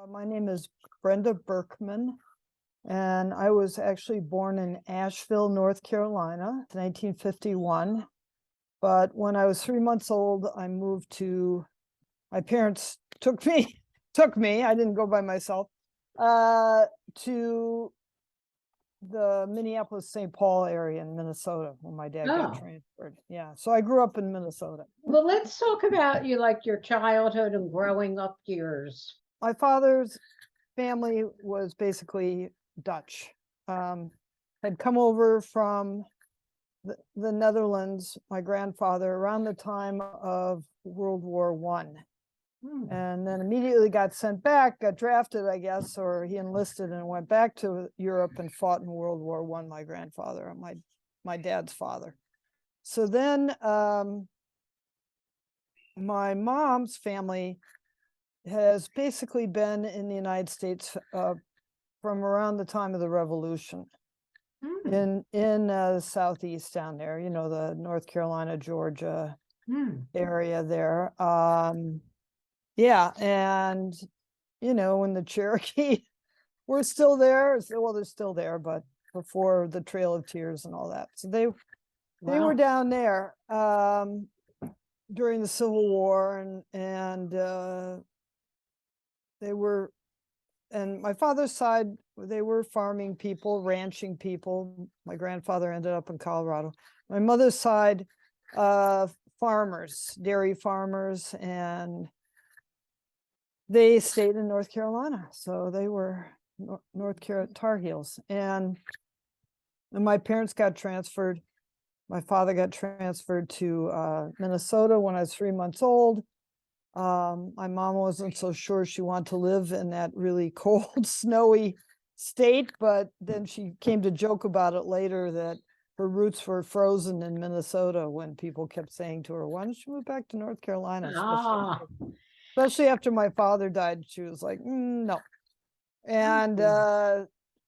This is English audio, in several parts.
My name is Brenda Berkman, and I was actually born in Asheville, North Carolina, 1951. But when I was 3 months old, I moved to, my parents took me, I didn't go by myself, to the Minneapolis-St. Paul area in Minnesota when my dad got Oh, transferred. Yeah, so I grew up in Minnesota. well, let's talk about your childhood and growing up years. My father's family was basically Dutch. Had come over from the Netherlands, my grandfather, around the time of World War I. And then immediately got sent back, got drafted, I guess, or he enlisted and went back to Europe and fought in World War I, my grandfather, my dad's father. So then my mom's family has basically been in the United States from around the time of the Revolution in the Southeast down there, you know, the North Carolina, Georgia area there. Yeah, and you know, when the Cherokee were still there, well, they're still there, but before the Trail of Tears and all that. So they were down there during the Civil War, and they were, and my father's side, they were farming people, ranching people. My grandfather ended up in Colorado. My mother's side, farmers, dairy farmers, and they stayed in North Carolina. So they were North Carolina Tar Heels. And my parents got transferred. My father got transferred to Minnesota when I was 3 months old. My mom wasn't so sure she wanted to live in that really cold, snowy state, but then she came to joke about it later that her roots were frozen in Minnesota when people kept saying to her, why don't you move back to North Carolina? Especially after my father died, she was like, no. And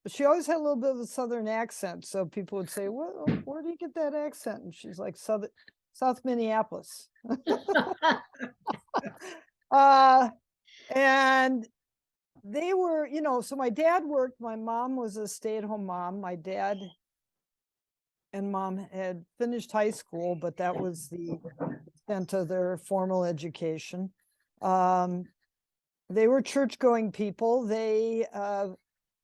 she always had a little bit of a Southern accent. So people would say, well, where do you get that accent? And she's like, South Minneapolis. And they were, you know, so my dad worked, my mom was a stay-at-home mom. My dad and mom had finished high school, but that was the extent of their formal education. They were church-going people. They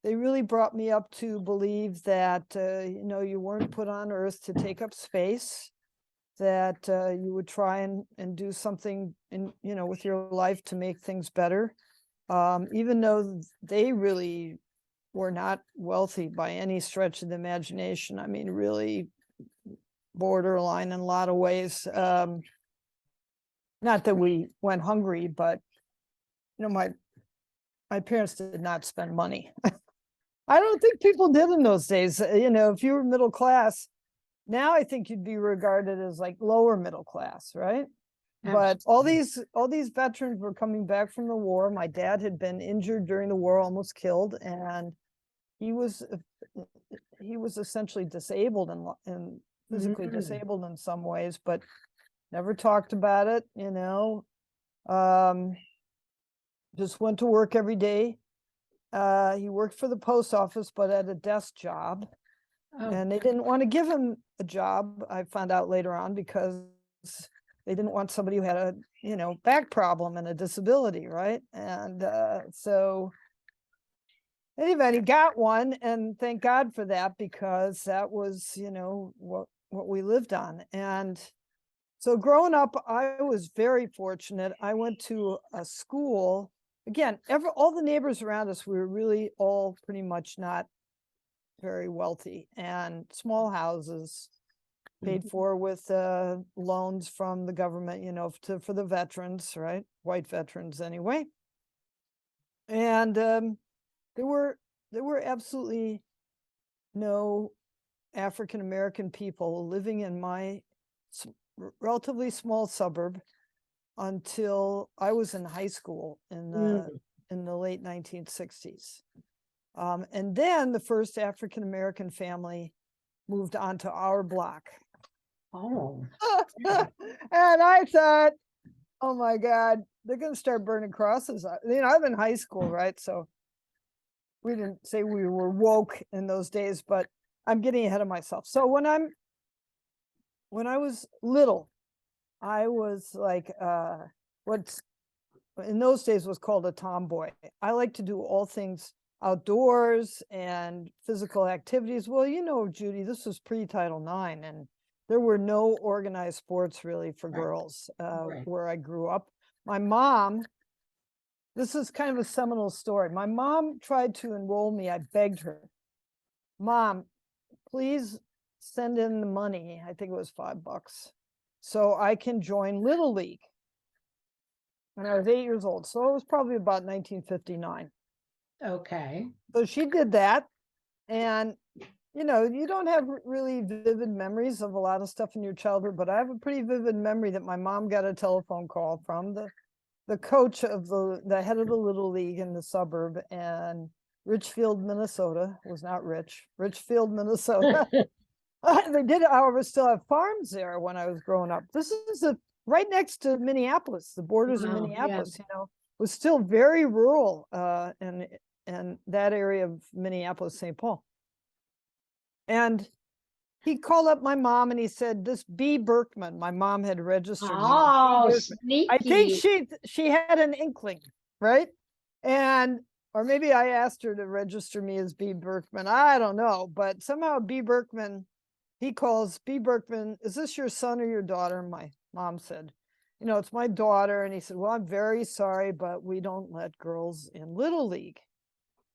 really brought me up to believe that, you know, you weren't put on earth to take up space, that you would try and do something in, you know, with your life to make things better. Even though they really were not wealthy by any stretch of the imagination. I mean, really borderline in a lot of ways. Not that we went hungry, but you know, my parents did not spend money. I don't think people did in those days. You know, if you were middle class, now I think you'd be regarded as like lower middle class, right? But all these veterans were coming back from the war. My dad had been injured during the war, almost killed, and he was essentially disabled and physically disabled in some ways, but never talked about it, you know. Just went to work every day. He worked for the post office, but at a desk job. And they didn't want to give him a job, I found out later on, because they didn't want somebody who had a, you know, back problem and a disability, right? And so anyway, he got one, and thank God for that, because that was, you know, what we lived on. And so growing up, I was very fortunate. I went to a school, again, all the neighbors around us, we were really all pretty much not very wealthy, and small houses paid for with loans from the government, you know, for the veterans, right? White veterans anyway. And there were absolutely no African American people living in my relatively small suburb until I was in high school in the late 1960s. And then the first African American family moved onto our block. Oh. And I thought, oh my God, they're going to start burning crosses. You know, I'm in high school, right? So we didn't say we were woke in those days, but I'm getting ahead of myself. So when I was little, I was like what's in those days was called a tomboy. I like to do all things outdoors and physical activities. Well, you know, Judy, this was pre-Title IX, and there were no organized sports really for girls where I grew up. My mom, this is kind of a seminal story. My mom tried to enroll me. I begged her, Mom, please send in the money. I think it was $5, so I can join Little League. When I was 8 years old. So it was probably about 1959. Okay. So she did that. And, you know, you don't have really vivid memories of a lot of stuff in your childhood, but I have a pretty vivid memory that my mom got a telephone call from the coach of the head of the Little League in the suburb, and Richfield, Minnesota was not Richfield, Minnesota. They did, however, still have farms there when I was growing up. This is right next to Minneapolis, the borders of Minneapolis, you know, was still very rural and that area of Minneapolis, St. Paul. And he called up my mom and he said, this B. Berkman, my mom had registered. Oh, sneaky. I think she had an inkling, right? And or maybe I asked her to register me as B. Berkman. I don't know, but somehow B. Berkman, he calls B. Berkman, is this your son or your daughter? My mom said, you know, it's my daughter. And he said, well, I'm very sorry, but we don't let girls in Little League.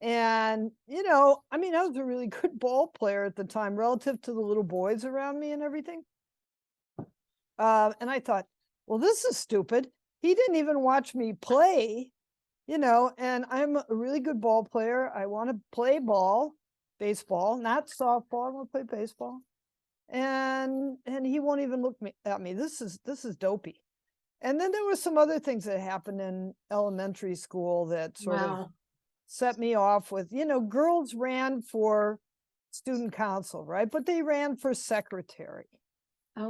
And, you know, I mean, I was a really good ball player at the time relative to the little boys around me and everything. And I thought, well, this is stupid. He didn't even watch me play, you know, and I'm a really good ball player. I want to play baseball, not softball. I want to play baseball. And he won't even look at me. This is dopey. And then there were some other things that happened in elementary school that sort of set me off with, you know, girls ran for student council, right? But they ran for secretary.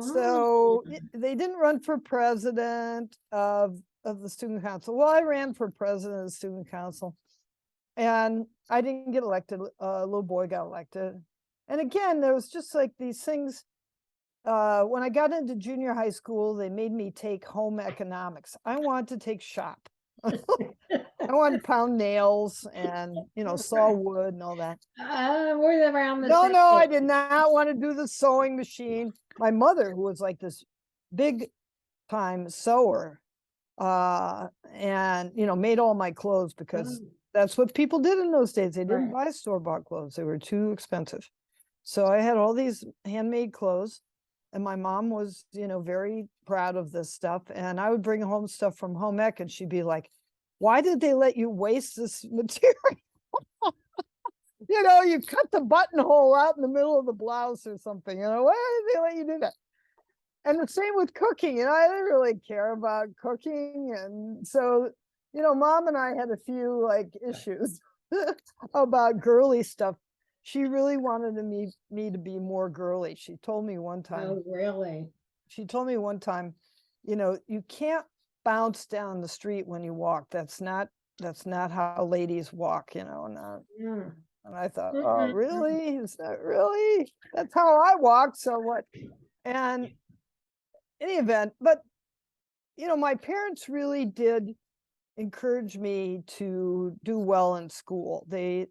So they didn't run for president of the student council. Well, I ran for president of the student council and I didn't get elected. A little boy got elected. And again, there was just like these things. When I got into junior high school, they made me take home economics. I wanted to take shop. I wanted to pound nails and, you know, saw wood and all that. We're around the same No, I age. did not want to do the sewing machine. My mother, who was like this big time sewer, and, you know, made all my clothes because that's what people did in those days. They didn't buy store-bought clothes. They were too expensive. So I had all these handmade clothes. And my mom was, you know, very proud of this stuff. And I would bring home stuff from home ec and she'd be like, why did they let you waste this material? You know, you cut the buttonhole out in the middle of the blouse or something, you know, why did they let you do that? And the same with cooking, you know, I didn't really care about cooking. And so, you know, Mom and I had a few like issues about girly stuff. She really wanted me to be more girly. She told me one time. Oh, really? She told me one time, you know, you can't bounce down the street when you walk. That's not how ladies walk, you know. And I thought, oh, really? Is that really? That's how I walk. So what? And in any event, but you know, my parents really did encourage me to do well in school. They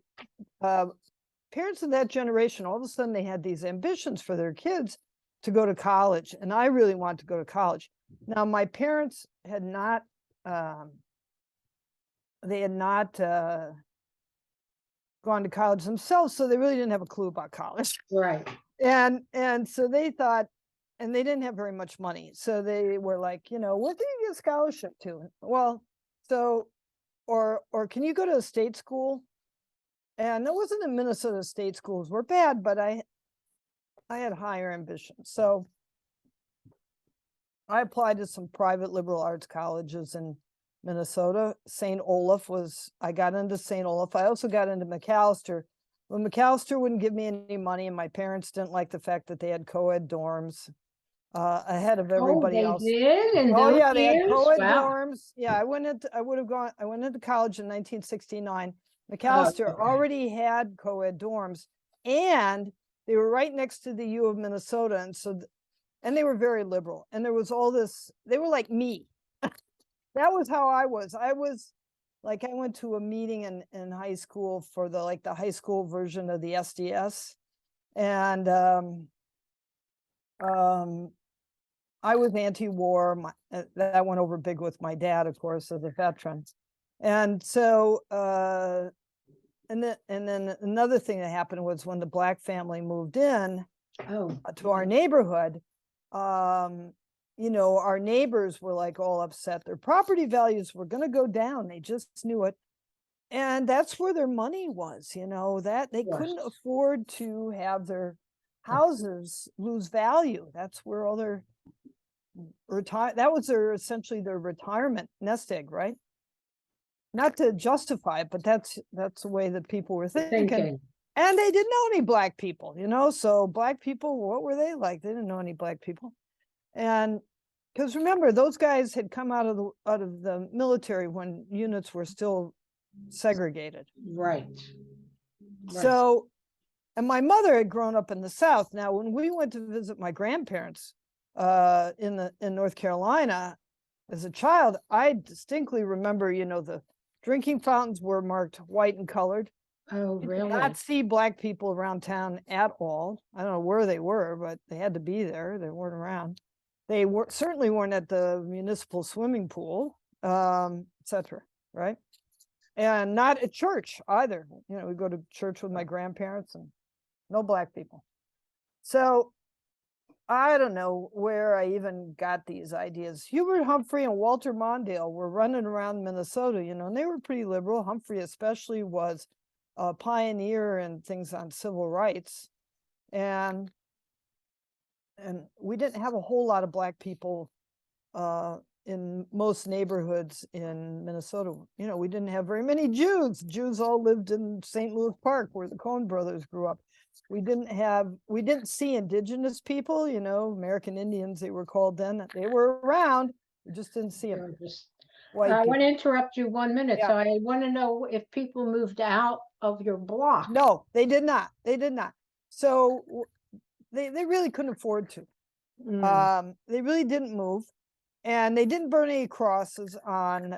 parents of that generation, all of a sudden they had these ambitions for their kids to go to college. And I really wanted to go to college. Now, my parents had not, gone to college themselves. So they really didn't have a clue about college. Right. And so they thought, and they didn't have very much money. So they were like, you know, what do you get a scholarship to? Well, so, or can you go to a state school? And it wasn't the Minnesota state schools were bad, but I had higher ambitions. So I applied to some private liberal arts colleges in Minnesota. St. Olaf I got into St. Olaf. I also got into McAllister. Well, McAllister wouldn't give me any money and my parents didn't like the fact that they had co-ed dorms. ahead of Oh, everybody they else. did in Oh those yeah, they had years? co-ed Wow. dorms. Yeah, I went into college in 1969. Oh, McAllister okay. already had co-ed dorms, and they were right next to the U of Minnesota, and so and they were very liberal. And there was all this. They were like me. That was how I was. I was like, I went to a meeting in high school for the high school version of the SDS, and I was anti-war. That went over big with my dad, of course, as a veteran. And so, and then another thing that happened was when the Black family moved in Oh, to our neighborhood, our neighbors were like all upset. Their property values were going to go down. They just knew it. And that's where their money was, that they couldn't yes. afford to have their houses lose value. That's where all their that was essentially their retirement nest egg, right? Not to justify it, but that's the way that people were thinking. And they didn't know any Black people, so Black people, what were they like? They didn't know any Black people. And because remember, those guys had come out of the military when units were still segregated. Right. So, and my mother had grown up in the South. Now, when we went to visit my grandparents in North Carolina as a child, I distinctly remember, the drinking fountains were marked white and colored. Oh, You did really? not see Black people around town at all. I don't know where they were, but they had to be there. They weren't around. They certainly weren't at the municipal swimming pool, etc. Right? And not at church either. We go to church with my grandparents and no Black people. So I don't know where I even got these ideas. Hubert Humphrey and Walter Mondale were running around Minnesota, and they were pretty liberal. Humphrey especially was a pioneer in things on civil rights. And we didn't have a whole lot of Black people in most neighborhoods in Minnesota. We didn't have very many Jews. Jews all lived in St. Louis Park, where the Coen brothers grew up. We didn't see indigenous people, American Indians, they were called then. They were around. We just didn't see them. I want to interrupt you 1 minute. Yeah. So I want to know if people moved out of your block. No, they did not. They did not. So they really couldn't afford to. They really didn't move. And they didn't burn any crosses on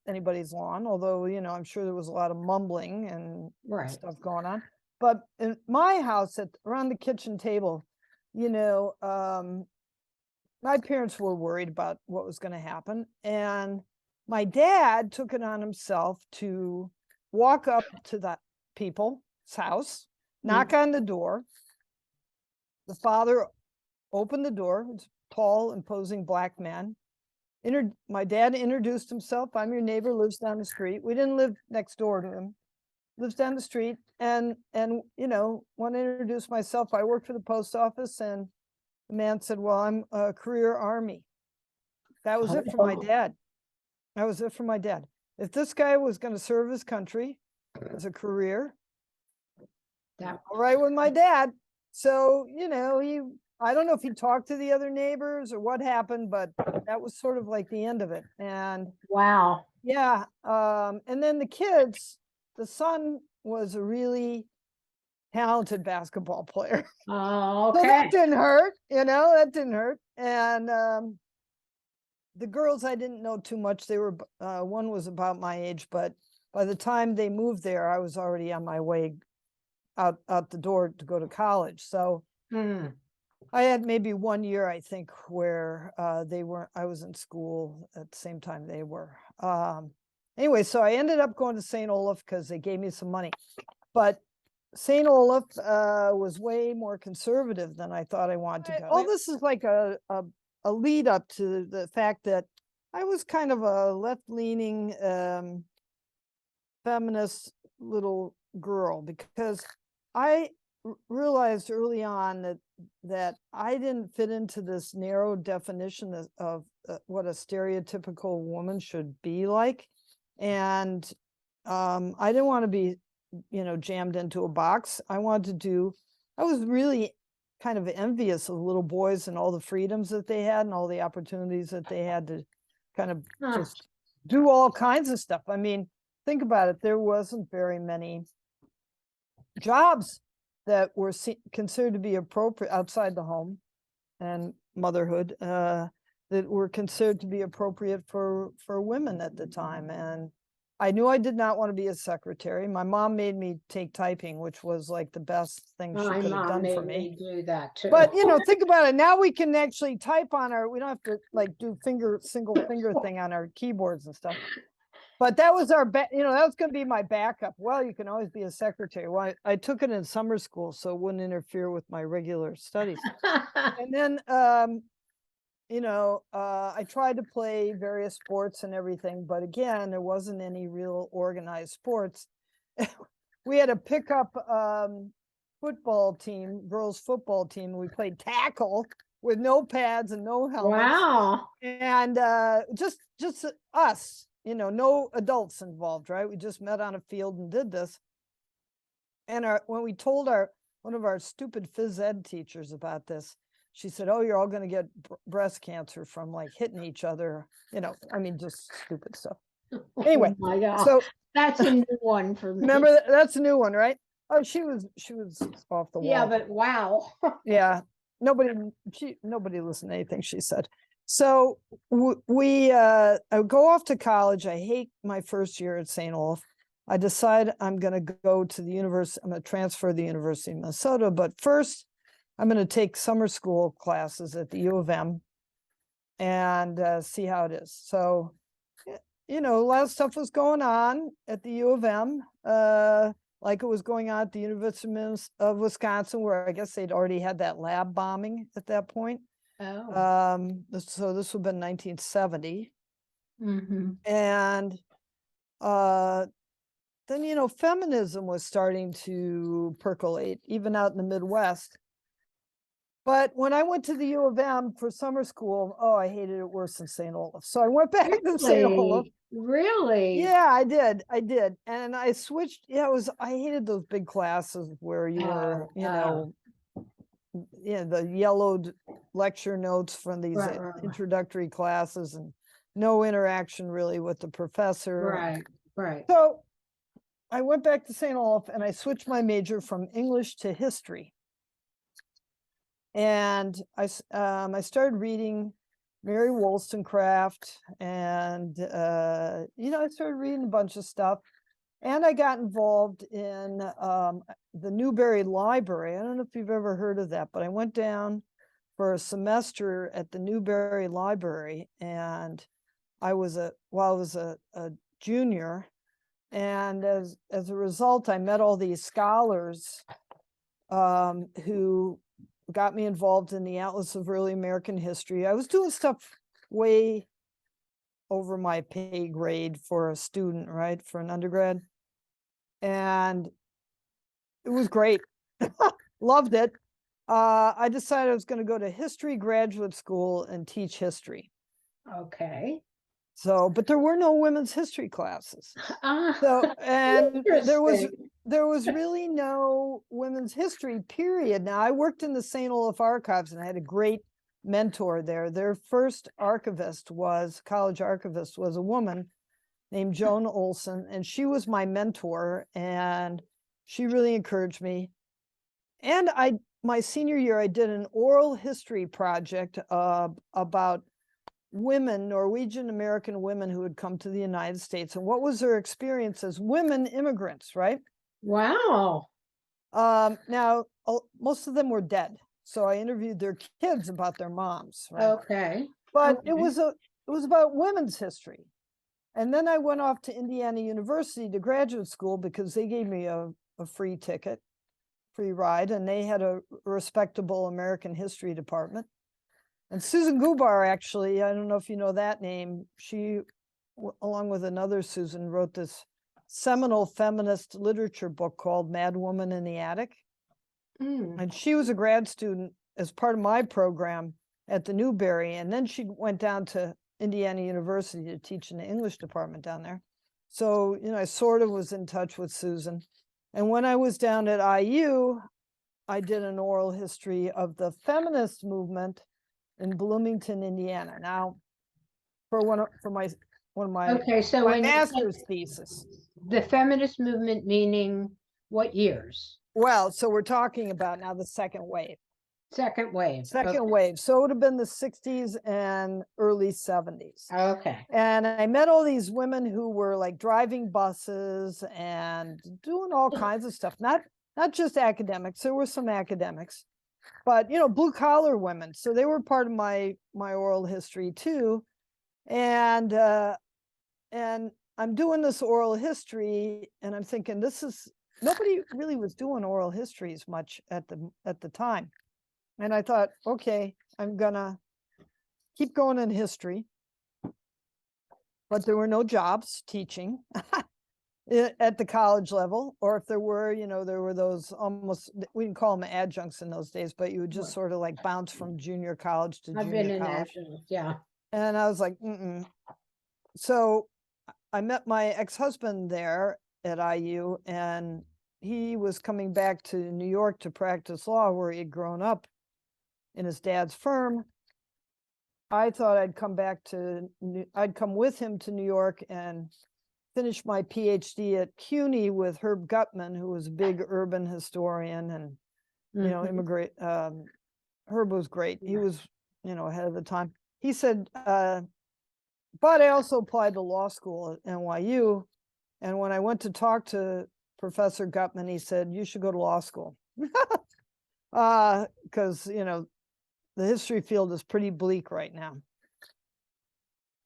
anybody's lawn, although, I'm sure there was a lot of mumbling and stuff going on. But in my house, around the kitchen table, my parents were worried about what was going to happen. And my dad took it on himself to walk up to that people's house, knock on the door. The father opened the door. It's a tall, imposing Black man. My dad introduced himself. I'm your neighbor, lives down the street. We didn't live next door to him. Lives down the street. And want to introduce myself. I work for the post office. And the man said, well, I'm a career Army. That was it for my dad. That was it for my dad. If this guy was going to serve his country as a career, all right with my dad. So, I don't know if he talked to the other neighbors or what happened, but that was sort of like the end of it. And wow. Yeah. And then the kids, the son was a really talented basketball player. Oh, So okay. that didn't hurt, that didn't hurt. And the girls, I didn't know too much. They were, one was about my age, but by the time they moved there, I was already on my way out the door to go to college. So I had maybe 1 year, I think, where I was in school at the same time they were. Anyway, so I ended up going to St. Olaf because they gave me some money. But St. Olaf was way more conservative than I thought I wanted to go. All this is like a lead up to the fact that I was kind of a left-leaning feminist little girl, because I realized early on that I didn't fit into this narrow definition of what a stereotypical woman should be like. And I didn't want to be, jammed into a box. I was really kind of envious of little boys and all the freedoms that they had and all the opportunities that they had to kind of just do all kinds of stuff. I mean, think about it. There wasn't very many jobs that were considered to be appropriate outside the home and motherhood that were considered to be appropriate for women at the time. And I knew I did not want to be a secretary. My mom made me take typing, which was like the best thing she could have done for me. Do that too. But think about it. Now we can actually type on we don't have to like do single finger thing on our keyboards and stuff. But that was our that was going to be my backup. Well, you can always be a secretary. Well, I took it in summer school, so it wouldn't interfere with my regular studies. And then, I tried to play various sports and everything, but again, there wasn't any real organized sports. We had a pickup football team, girls football team. We played tackle with no pads and no helmets. Wow. And just us, no adults involved, right? We just met on a field and did this. And when we told one of our stupid phys ed teachers about this, she said, "Oh, you're all going to get breast cancer from like hitting each other." Just stupid stuff. Anyway, oh my God. So that's a new one for me. Remember that's a new one, right? Oh, she was off the wall. Yeah, but wow. Yeah, nobody listened to anything she said. So I go off to college. I hate my first year at St. Olaf. I decide I'm going to go to the university. I'm going to transfer to the University of Minnesota, but first I'm going to take summer school classes at the U of M and see how it is. So, a lot of stuff was going on at the U of M, like it was going on at the University of Wisconsin, where I guess they'd already had that lab bombing at that point. Oh. So this would have been 1970. Mm-hmm. And then, feminism was starting to percolate, even out in the Midwest. But when I went to the U of M for summer school, I hated it worse than St. Olaf. So I went back to St. Olaf. Really? Yeah, I did. And I switched. Yeah, I hated those big classes where you were, the yellowed lecture notes from these introductory classes and no interaction really with the professor. Right. So I went back to St. Olaf and I switched my major from English to history. And I started reading Mary Wollstonecraft and, I started reading a bunch of stuff. And I got involved in the Newberry Library. I don't know if you've ever heard of that, but I went down for a semester at the Newberry Library. And I was a junior. And as a result, I met all these scholars who got me involved in the Atlas of Early American History. I was doing stuff way over my pay grade for a student, right? For an undergrad. And it was great. Loved it. I decided I was going to go to history graduate school and teach history. Okay. So, but there were no women's history classes. And there was really no women's history, period. Now, I worked in the St. Olaf archives and I had a great mentor there. Their first college archivist was a woman named Joan Olson, and she was my mentor, and she really encouraged me. And my senior year, I did an oral history project about women, Norwegian American women who had come to the United States and what was their experience as women immigrants, right? Wow. Now, most of them were dead. So I interviewed their kids about their moms, right? Okay. But it was about women's history. And then I went off to Indiana University to graduate school because they gave me a free ticket, free ride, and they had a respectable American history department. And Susan Gubar, actually, I don't know if you know that name, she, along with another Susan, wrote this seminal feminist literature book called Mad Woman in the Attic. And she was a grad student as part of my program at the Newberry. And then she went down to Indiana University to teach in the English department down there. So, I sort of was in touch with Susan. And when I was down at IU, I did an oral history of the feminist movement in Bloomington, Indiana. Now, for one of my Okay, so when you said master's thesis. the feminist movement, meaning what years? Well, so we're talking about now the second wave. Second wave. Second wave. So it would have been the 60s and early 70s. Okay. And I met all these women who were like driving buses and doing all kinds of stuff. Not just academics. There were some academics, but blue collar women. So they were part of my oral history too. And I'm doing this oral history, and I'm thinking nobody really was doing oral histories much at the time. And I thought, okay, I'm gonna keep going in history. But there were no jobs teaching at the college level, or if there were, there were those almost, we didn't call them adjuncts in those days, but you would just sort of like bounce from junior college to I've been junior in college. adjunct, yeah. And I was like, So I met my ex-husband there at IU, and he was coming back to New York to practice law where he had grown up in his dad's firm. I thought I'd come with him to New York and finish my PhD at CUNY with Herb Gutman, who was a big urban historian and, immigrant. Herb was great. He was, ahead of the time. He said, but I also applied to law school at NYU. And when I went to talk to Professor Gutman, he said, you should go to law school. Because, the history field is pretty bleak right now.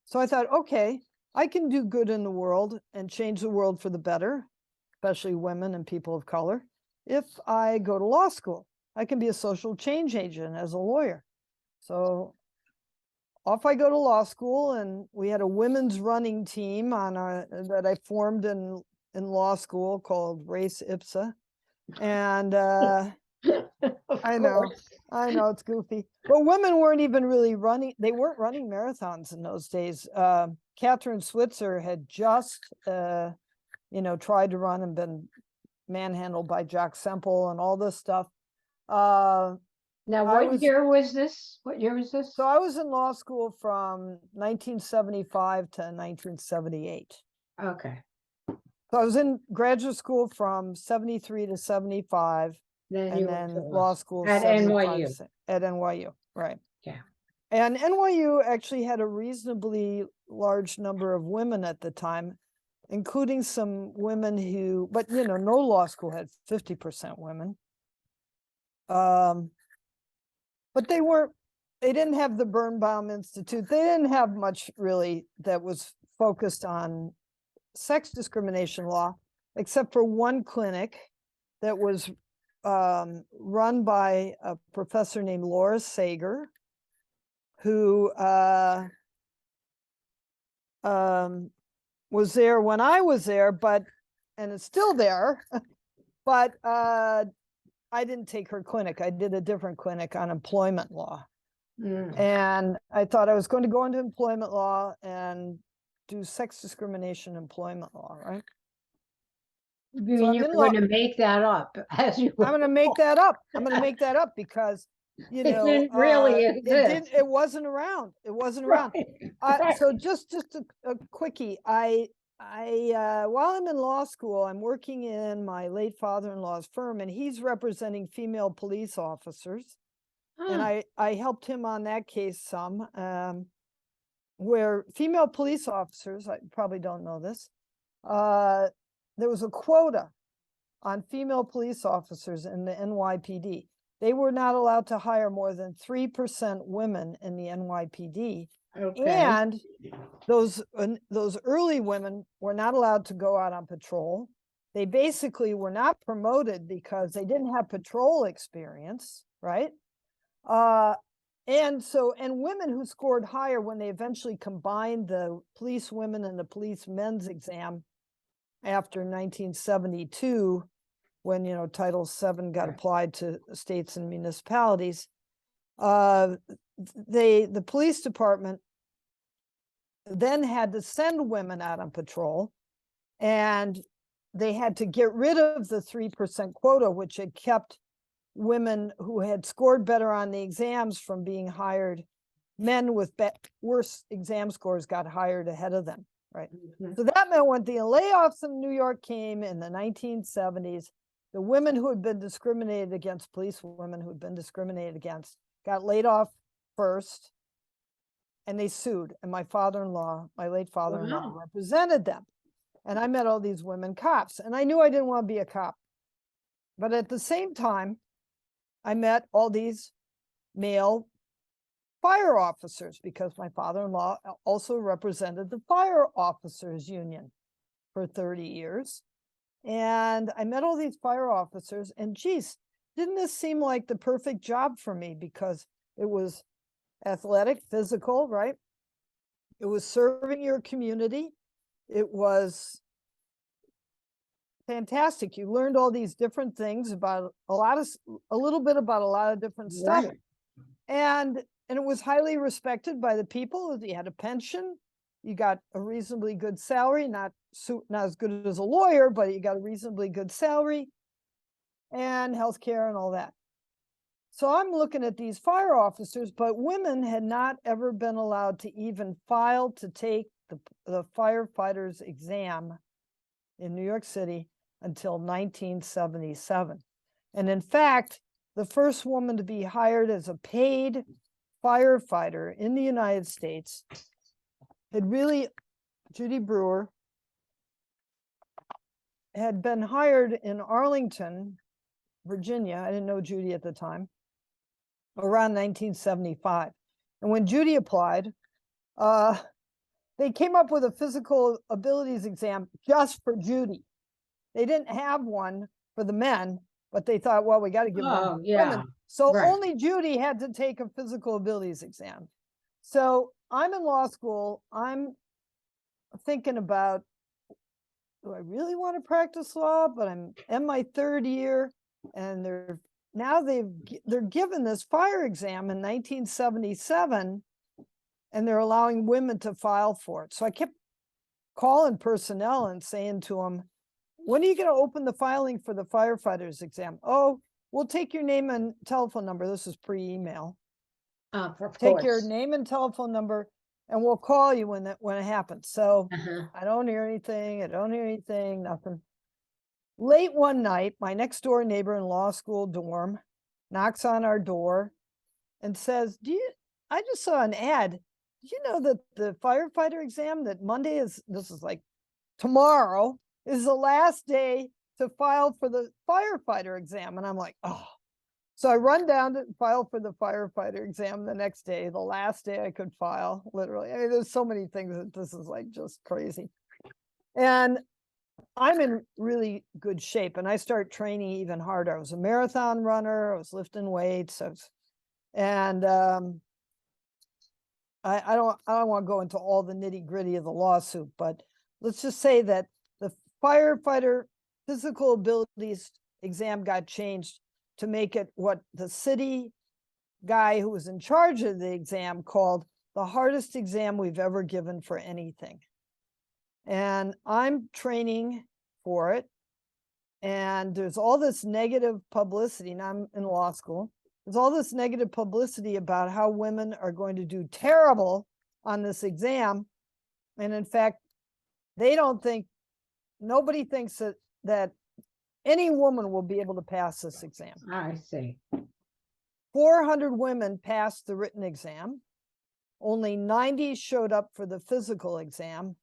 So I thought, okay, I can do good in the world and change the world for the better, especially women and people of color, if I go to law school. I can be a social change agent as a lawyer. So off I go to law school, and we had a women's running team that I formed in law school called Race Ipsa. And I know it's goofy, but women weren't even really running. They weren't running marathons in those days. Catherine Switzer had just, tried to run and been manhandled by Jack Semple and all this stuff. Now, what year was this? What year was this? So I was in law school from 1975 to 1978. Okay. So I was in graduate school from 73 to 75. And then law school at NYU. At NYU, right. Yeah. And NYU actually had a reasonably large number of women at the time, including some women but no law school had 50% women. But they didn't have the Birnbaum Institute. They didn't have much really that was focused on sex discrimination law, except for one clinic that was run by a professor named Laura Sager, who was there when I was there, and it's still there, but I didn't take her clinic. I did a different clinic on employment law. And I thought I was going to go into employment law and do sex discrimination employment law, right? So you're going to make that up as you. I'm going to make that up. I'm going to make that up because it didn't really exist. It wasn't around. It wasn't around. Right. So just a quickie. I while I'm in law school, I'm working in my late father-in-law's firm, and he's representing female police officers. And I helped him on that case some, where female police officers, I probably don't know this, there was a quota on female police officers in the NYPD. They were not allowed to hire more than 3% women in the NYPD. Okay. And those early women were not allowed to go out on patrol. They basically were not promoted because they didn't have patrol experience, right? And women who scored higher when they eventually combined the police women and the police men's exam after 1972, when Title VII got applied to states and municipalities, the police department then had to send women out on patrol, and they had to get rid of the 3% quota, which had kept women who had scored better on the exams from being hired. Men with worse exam scores got hired ahead of them, right? So that meant when the layoffs in New York came in the 1970s, the women who had been discriminated against, police women who had been discriminated against, got laid off first, and they sued. And my father-in-law, my late father-in-law, represented them. And I met all these women cops, and I knew I didn't want to be a cop. But at the same time, I met all these male fire officers because my father-in-law also represented the fire officers union for 30 years. And I met all these fire officers, and geez, didn't this seem like the perfect job for me? Because it was athletic, physical, right? It was serving your community. It was fantastic. You learned all these different things about a little bit about a lot of different stuff. Right. And it was highly respected by the people. You had a pension, you got a reasonably good salary, not as good as a lawyer, but you got a reasonably good salary, and healthcare and all that. So I'm looking at these fire officers, but women had not ever been allowed to even file to take the firefighter's exam in New York City until 1977. And in fact, the first woman to be hired as a paid firefighter in the United States Judy Brewer, had been hired in Arlington, Virginia. I didn't know Judy at the time, around 1975. And when Judy applied, they came up with a physical abilities exam just for Judy. They didn't have one for the men, but they thought, well, we got to give one to women. So only Judy had to take a physical abilities exam. So I'm in law school. I'm thinking about, do I really want to practice law? But I'm in my third year, and they're given this fire exam in 1977, and they're allowing women to file for it. So I kept calling personnel and saying to them, when are you going to open the filing for the firefighter's exam? Oh, we'll take your name and telephone number. This is pre-email. Take your name and telephone number, and we'll call you when it happens. So I don't hear anything, nothing. Late one night, my next door neighbor in law school dorm knocks on our door and says, I just saw an ad. Did you know that the firefighter exam that Monday this is like tomorrow, is the last day to file for the firefighter exam? And I'm like, oh. So I run down to file for the firefighter exam the next day, the last day I could file, literally. I mean, there's so many things that this is like just crazy. And I'm in really good shape, and I start training even harder. I was a marathon runner, I was lifting weights, and I don't want to go into all the nitty gritty of the lawsuit, but let's just say that the firefighter physical abilities exam got changed to make it what the city guy who was in charge of the exam called the hardest exam we've ever given for anything. And I'm training for it. And there's all this negative publicity. Now I'm in law school. There's all this negative publicity about how women are going to do terrible on this exam. And in fact, nobody thinks that any woman will be able to pass this exam. I see. 400 women passed the written exam. Only 90 showed up for the physical exam,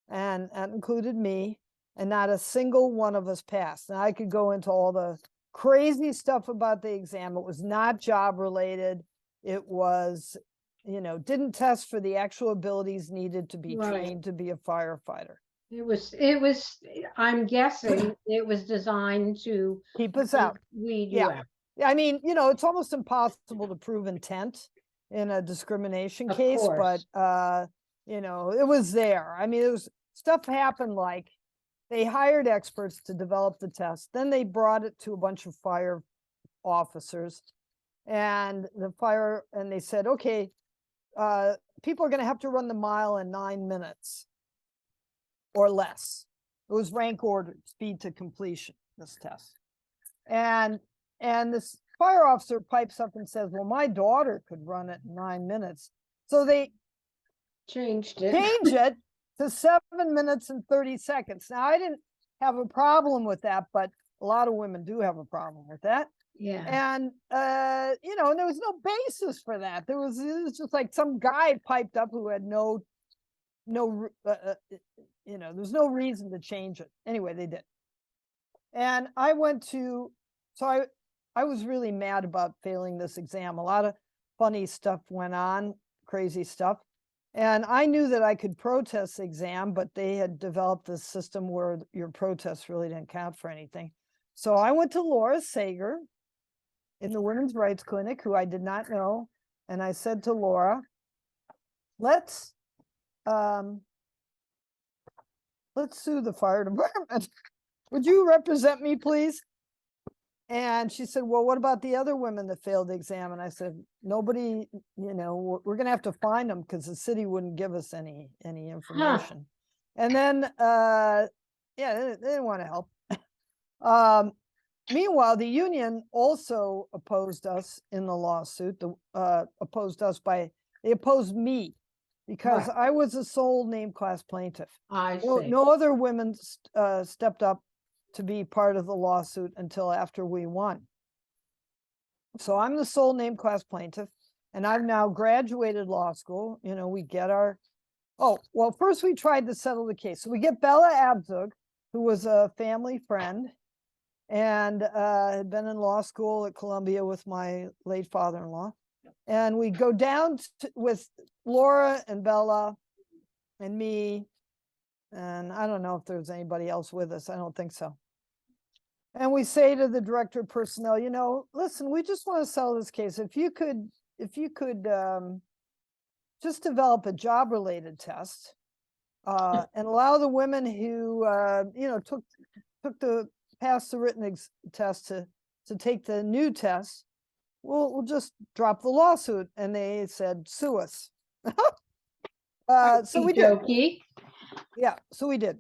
and that included me, and not a single one of us passed. And I could go into all the crazy stuff about the exam. It was not job related. It was, didn't test for the actual abilities needed to be trained to be a firefighter. It was, I'm guessing it was designed to keep us out. Weed you out. I mean, it's almost impossible to prove intent in a discrimination case, but it was there. I mean, it was stuff happened, like they hired experts to develop the test. Then they brought it to a bunch of fire officers, and they said, okay, people are going to have to run the mile in 9 minutes or less. It was rank ordered, speed to completion, this test. And this fire officer pipes up and says, well, my daughter could run it in 9 minutes. So they Changed it. change it to 7 minutes and 30 seconds. Now, I didn't have a problem with that, but a lot of women do have a problem with that. Yeah. And, and there was no basis for that. It was just like some guy piped up who had there's no reason to change it. Anyway, they did. And I was really mad about failing this exam. A lot of funny stuff went on, crazy stuff. And I knew that I could protest the exam, but they had developed this system where your protests really didn't count for anything. So I went to Laura Sager in the Women's Rights Clinic, who I did not know. And I said to Laura, let's sue the fire department. Would you represent me, please? And she said, well, what about the other women that failed the exam? And I said, nobody, we're going to have to find them because the city wouldn't give us any information. And then, they didn't want to help. Meanwhile, the union also opposed us in the lawsuit. They opposed me because I was a sole named class plaintiff. I see. No other women stepped up to be part of the lawsuit until after we won. So I'm the sole named class plaintiff, and I've now graduated law school. We get first we tried to settle the case. So we get Bella Abzug, who was a family friend and had been in law school at Columbia with my late father-in-law. And we go down with Laura and Bella and me, and I don't know if there's anybody else with us. I don't think so. And we say to the director of personnel, listen, we just want to settle this case. If you could just develop a job-related test and allow the women who passed the written test to take the new test, we'll just drop the lawsuit. And they said, sue us. So we did. Yeah, so we did.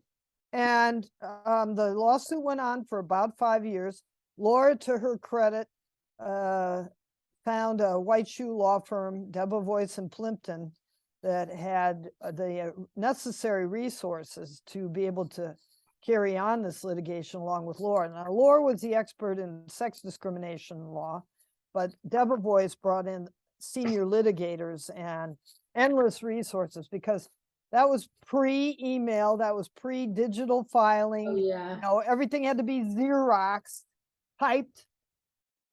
And the lawsuit went on for about 5 years. Laura, to her credit, found a white shoe law firm, Debevoise and Plimpton, that had the necessary resources to be able to carry on this litigation along with Laura. Now, Laura was the expert in sex discrimination law, but Debevoise brought in senior litigators and endless resources because that was pre-email, that was pre-digital filing. Oh, yeah. Everything had to be Xeroxed, typed,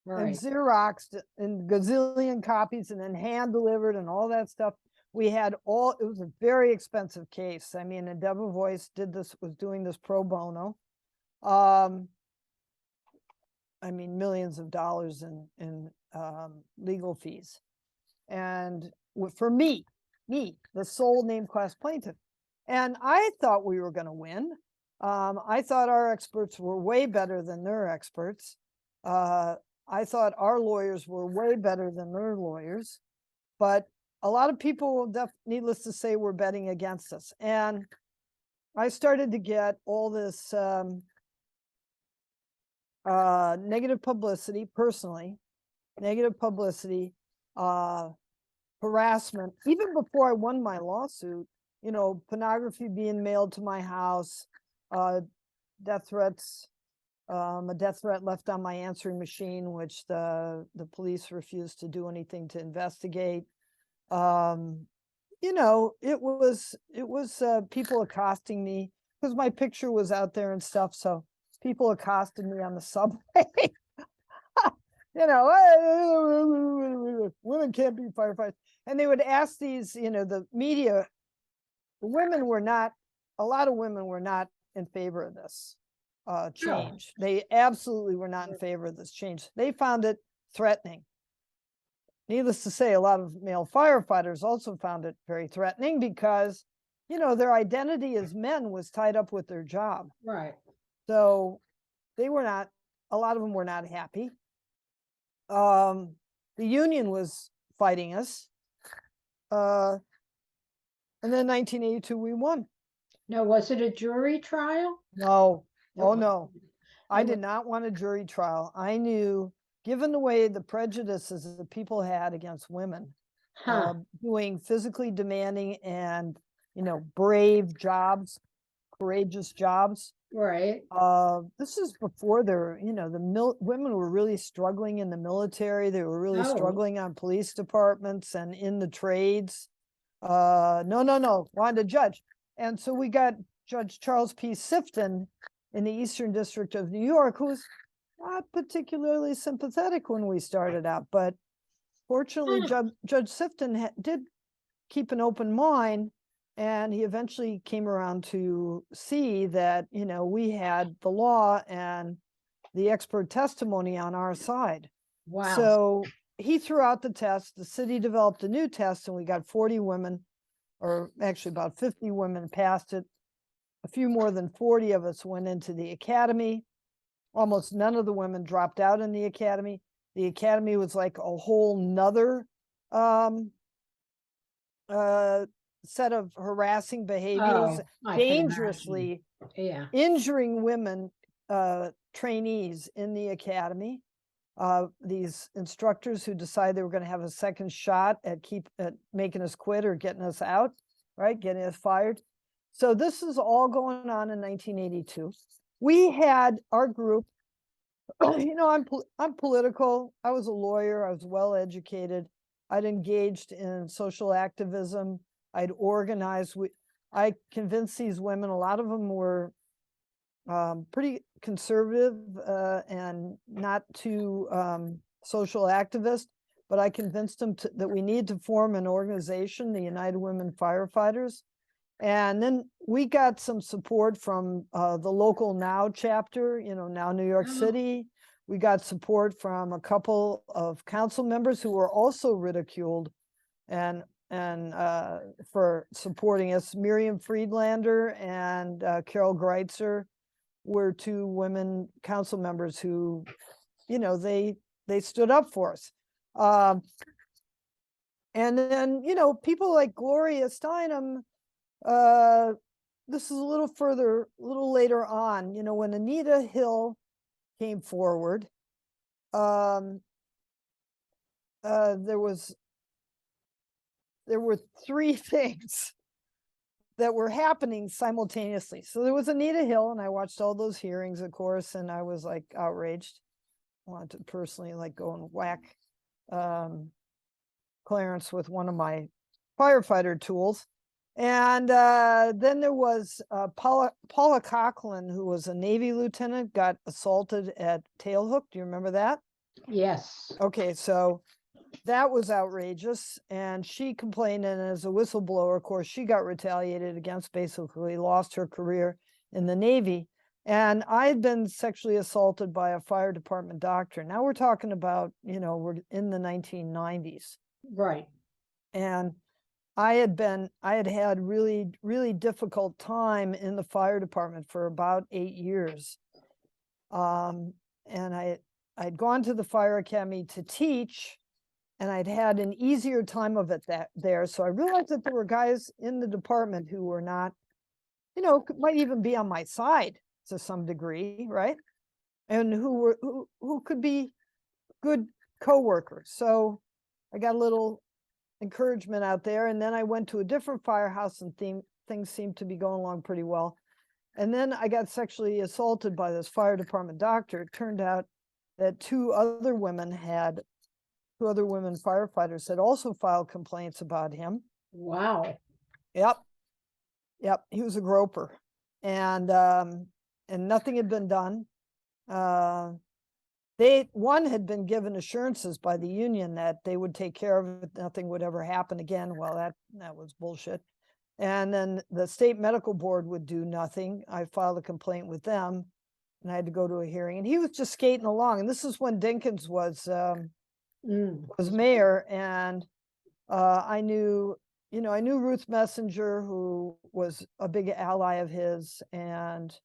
and Xeroxed in gazillion copies and then hand delivered and all that stuff. It was a very expensive case. I mean, and Debevoise was doing this pro bono. Millions of dollars in legal fees. And for me, the sole named class plaintiff. And I thought we were going to win. I thought our experts were way better than their experts. I thought our lawyers were way better than their lawyers. But a lot of people, needless to say, were betting against us. And I started to get all this negative publicity, personally, negative publicity, harassment, even before I won my lawsuit, pornography being mailed to my house, death threats, a death threat left on my answering machine, which the police refused to do anything to investigate. It was people accosting me because my picture was out there and stuff. So people accosted me on the subway. Women can't be firefighters. And they would ask these, the media, a lot of women were not in favor of this change. No. They absolutely were not in favor of this change. They found it threatening. Needless to say, a lot of male firefighters also found it very threatening because, their identity as men was tied up with their job. Right. So a lot of them were not happy. The union was fighting us. And then 1982, we won. Now, was it a jury trial? No. Oh, no. I did not want a jury trial. I knew given the way the prejudices that people had against women, Huh, doing physically demanding and, brave jobs, courageous jobs. right. This is before there, women were really struggling in the military. They were really Oh, struggling on police departments and in the trades. No, wanted a judge. And so we got Judge Charles P. Sifton in the Eastern District of New York, who was not particularly sympathetic when we started out, but fortunately, huh, Judge Sifton did keep an open mind, and he eventually came around to see that, we had the law and the expert testimony on our side. wow. So he threw out the test. The city developed a new test, and we got 40 women, or actually about 50 women passed it. A few more than 40 of us went into the academy. Almost none of the women dropped out in the academy. The academy was like a whole nother um, set of harassing behaviors, Oh, I can imagine. dangerously Yeah. injuring women trainees in the academy. These instructors who decided they were going to have a second shot at making us quit or getting us out, right? Getting us fired. So this is all going on in 1982. We had our group, I'm political. I was a lawyer. I was well educated. I'd engaged in social activism. I'd organized. I convinced these women. A lot of them were pretty conservative and not too social activist. But I convinced them that we need to form an organization, the United Women Firefighters. And then we got some support from the local NOW chapter, Now New York Oh, City. We got support from a couple of council members who were also ridiculed and for supporting us. Miriam Friedlander and Carol Greitzer were two women council members who, they stood up for us. And then, people like Gloria Steinem, this is a little later on, when Anita Hill came forward, there were three things that were happening simultaneously. So there was Anita Hill, and I watched all those hearings, of course, and I was like outraged. I wanted to personally like go and whack Clarence with one of my firefighter tools. And then there was Paula Coughlin, who was a Navy lieutenant, got assaulted at Tailhook. Do you remember that? yes. Okay, so that was outrageous. And she complained, and as a whistleblower, of course, she got retaliated against, basically lost her career in the Navy. And I had been sexually assaulted by a fire department doctor. Now we're talking about, we're in the 1990s. Right. And I had really, really difficult time in the fire department for about 8 years. And I'd gone to the fire academy to teach, and I'd had an easier time of it there. So I realized that there were guys in the department who were not, might even be on my side to some degree, right? And who could be good coworkers. So I got a little encouragement out there. And then I went to a different firehouse, and things seemed to be going along pretty well. And then I got sexually assaulted by this fire department doctor. It turned out that two other women firefighters had also filed complaints about him. Wow. Yep. He was a groper, and nothing had been done. One had been given assurances by the union that they would take care of it, nothing would ever happen again. Well, that was bullshit. And then the state medical board would do nothing. I filed a complaint with them, and I had to go to a hearing. And he was just skating along. And this is when Dinkins was mayor, and I knew Ruth Messenger, who was a big ally of his, and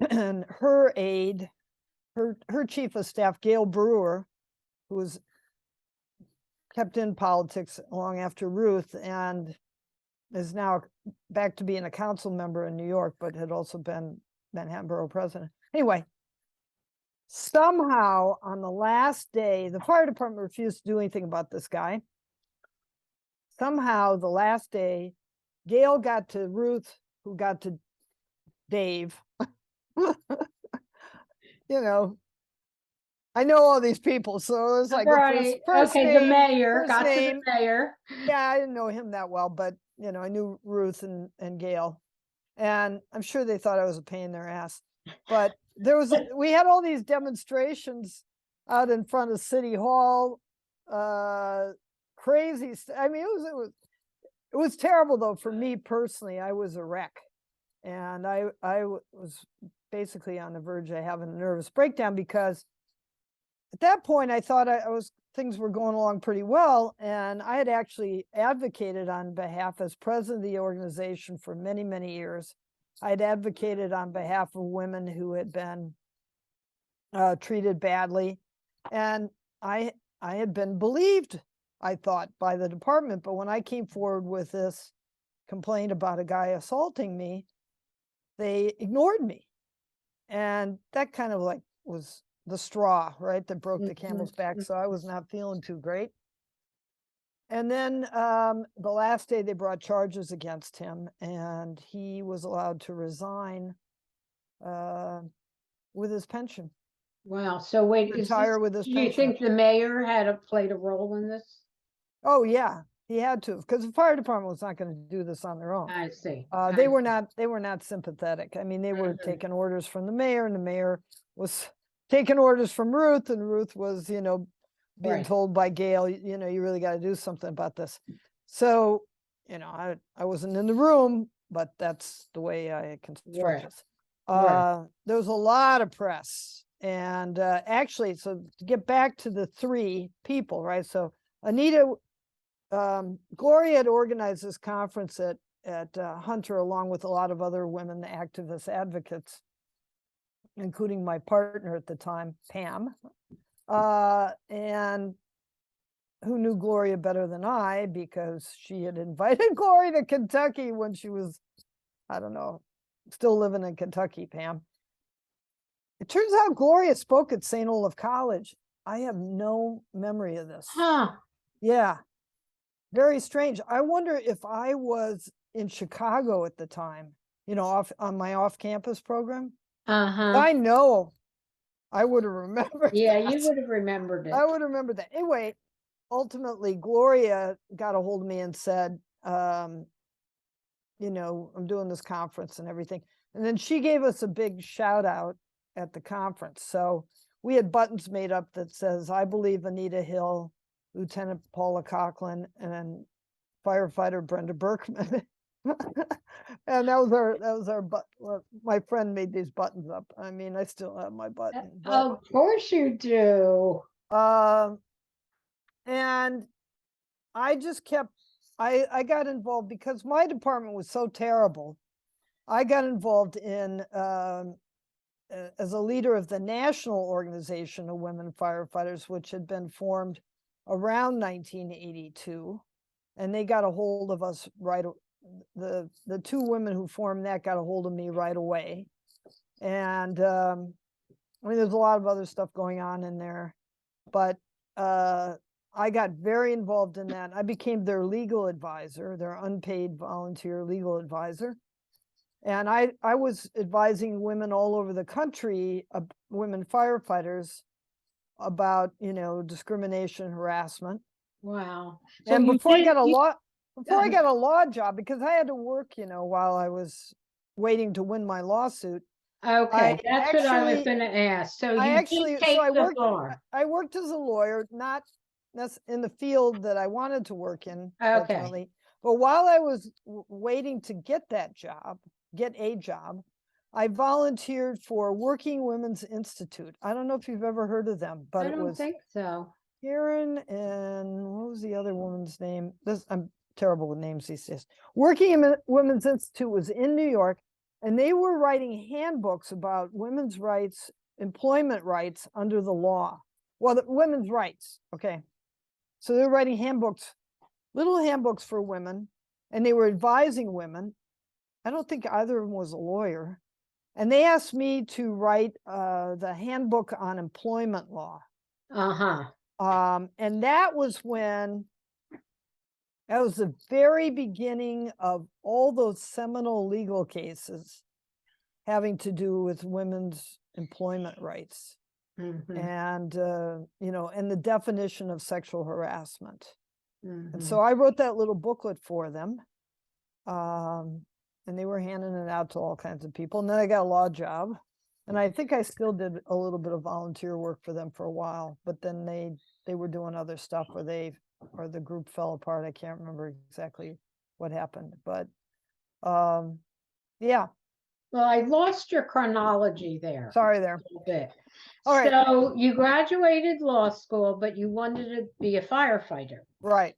her aide. Her chief of staff, Gail Brewer, who was kept in politics long after Ruth and is now back to being a council member in New York, but had also been Manhattan Borough president. Anyway, somehow on the last day, the fire department refused to do anything about this guy. Somehow the last day, Gail got to Ruth, who got to Dave. You know, I know all these people, so it was like Right. first Okay, name, the mayor, first got to the name. mayor. Yeah, I didn't know him that well, but you know, I knew Ruth and Gail, and I'm sure they thought I was a pain in their ass. But we had all these demonstrations out in front of City Hall, crazy. I mean, it was terrible though for me personally. I was a wreck, and I was basically on the verge of having a nervous breakdown because at that point I thought things were going along pretty well, and I had actually advocated on behalf as president of the organization for many, many years. I'd advocated on behalf of women who had been treated badly, and I had been believed, I thought, by the department. But when I came forward with this complaint about a guy assaulting me, they ignored me, and that kind of like was the straw, right, that broke the camel's back. So I was not feeling too great. And then the last day they brought charges against him, and he was allowed to resign with his pension. Wow. So wait, Retire with his do you pension. think the mayor played a role in this? Oh yeah, he had to, because the fire department was not going to do this on their own. I see. They were not sympathetic. I mean, they were taking orders from the mayor, and the mayor was taking orders from Ruth, and Ruth was, you know, being told by Gail, you know, you really got to do something about this. So, you know, I wasn't in the room, but that's the way I construct this. There was a lot of press, and actually, so to get back to the three people, right? So Anita, Gloria had organized this conference at Hunter, along with a lot of other women activist advocates, including my partner at the time, Pam, and who knew Gloria better than I, because she had invited Gloria to Kentucky when she was, I don't know, still living in Kentucky, Pam. It turns out Gloria spoke at St. Olaf College. I have no memory of this. Huh. Yeah. Very strange. I wonder if I was in Chicago at the time, you know, on my off-campus program. I know I would have remembered. Yeah, that. you would have remembered it. I would remember that. Anyway, ultimately, Gloria got a hold of me and said, you know, I'm doing this conference and everything. And then she gave us a big shout out at the conference. So we had buttons made up that says, I believe Anita Hill, Lieutenant Paula Coughlin, and firefighter Brenda Berkman. And that was our my friend made these buttons up. I mean, I still have my button. Of course you do. And I just kept, I got involved because my department was so terrible. I got involved in as a leader of the National Organization of Women Firefighters, which had been formed around 1982, and they got a hold of us the two women who formed that got a hold of me right away. And I mean, there's a lot of other stuff going on in there, but I got very involved in that. I became their legal advisor, their unpaid volunteer legal advisor. And I was advising women all over the country, women firefighters, about, you know, discrimination, harassment. Wow. So and before I got a law job, because I had to work, you know, while I was waiting to win my lawsuit. Okay, that's what I was going to ask. So you did take the bar. I worked as a lawyer, not in the field that I wanted to work in ultimately. But while I was waiting to get a job, I volunteered for Working Women's Institute. I don't know if you've ever heard of them, but I don't think so. Karen and what was the other woman's name? I'm terrible with names these days. Working Women's Institute was in New York, and they were writing handbooks about women's rights, employment rights under the law. Well, the women's rights, okay. So they're writing handbooks, little handbooks for women, and they were advising women. I don't think either of them was a lawyer. And they asked me to write the handbook on employment law. And that was the very beginning of all those seminal legal cases having to do with women's employment rights. And, and the definition of sexual harassment. And so I wrote that little booklet for them. And they were handing it out to all kinds of people. And then I got a law job. And I think I still did a little bit of volunteer work for them for a while. But then they were doing other stuff or the group fell apart. I can't remember exactly what happened. But yeah. Well, I lost your chronology there. Sorry there. A little bit. All right. So you graduated law school, but you wanted to be a firefighter. Right.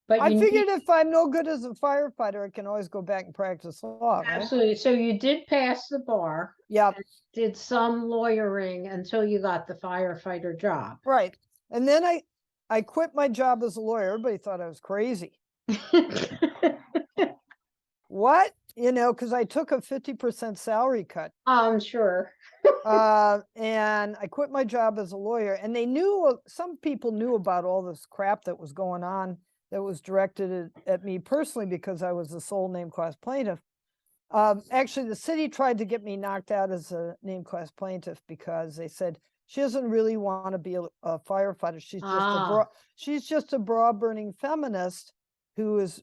But I figured if I'm no good as a firefighter, I can always go back and practice law, right? Absolutely. So you did pass the bar. Yeah. Did some lawyering until you got the firefighter job. Right. And then I quit my job as a lawyer. Everybody thought I was crazy. What? Because I took a 50% salary cut. I'm sure. And I quit my job as a lawyer. And some people knew about all this crap that was going on that was directed at me personally because I was the sole named class plaintiff. Actually, the city tried to get me knocked out as a named class plaintiff because they said she doesn't really want to be a firefighter. She's just a bra-burning feminist who is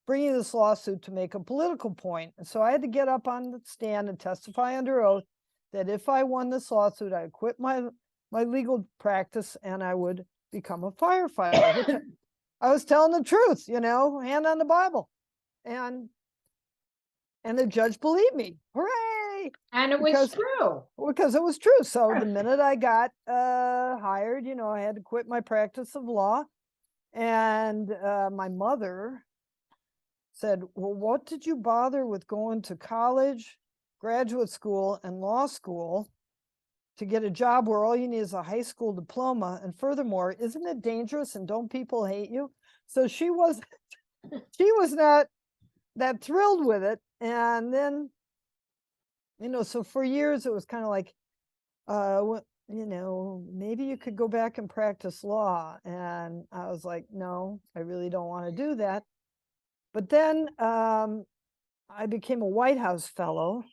bringing this lawsuit to make a political point. And so I had to get up on the stand and testify under oath that if I won this lawsuit, I would quit my legal practice and I would become a firefighter. Which I was telling the truth, hand on the Bible. And the judge believed me. Hooray! And it was true. Because it was true. So the minute I got hired, I had to quit my practice of law. And my mother said, well, what did you bother with going to college, graduate school, and law school to get a job where all you need is a high school diploma? And furthermore, isn't it dangerous and don't people hate you? So she was not that thrilled with it. And then, so for years it was kind of like, maybe you could go back and practice law. And I was like, no, I really don't want to do that. But then I became a White House fellow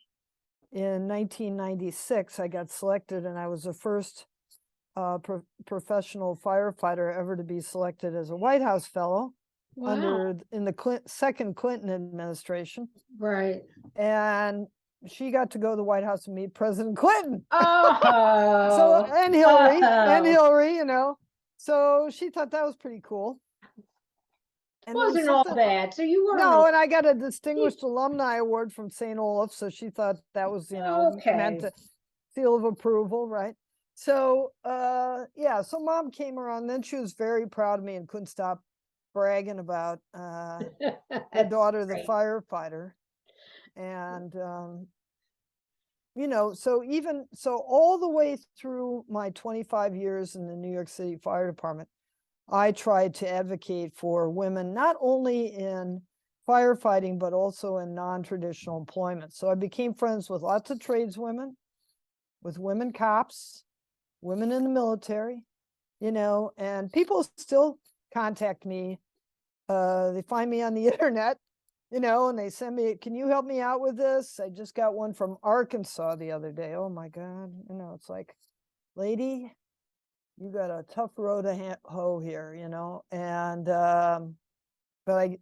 in 1996. I got selected and I was the first professional firefighter ever to be selected as a White House fellow. Wow. in the second Clinton administration. Right. And she got to go to the White House and meet President Clinton. Oh. And Hillary, So she thought that was pretty cool. And wasn't all bad. So you were and I got a distinguished alumni award from St. Olaf. So she thought that was, meant to seal of approval, right? So so mom came around. Then she was very proud of me and couldn't stop bragging about her daughter, the firefighter. And so all the way through my 25 years in the New York City Fire Department, I tried to advocate for women, not only in firefighting, but also in non-traditional employment. So I became friends with lots of tradeswomen, with women cops, women in the military, and people still contact me. They find me on the internet, and they send me, can you help me out with this? I just got one from Arkansas the other day. Oh my God. It's like, lady, you got a tough row to hoe here, and, but I,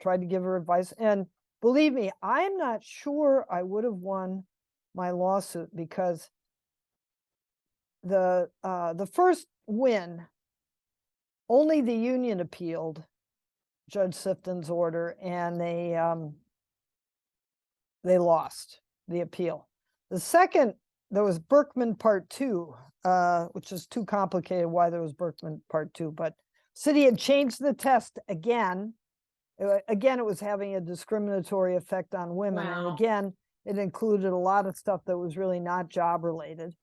tried to give her advice. And believe me, I'm not sure I would have won my lawsuit because the first win, only the union appealed Judge Sifton's order, and they lost the appeal. The second, there was Berkman Part 2, which is too complicated why there was Berkman Part 2, but city had changed the test again. Again, it was having a discriminatory effect on women. Wow. And again, it included a lot of stuff that was really not job related.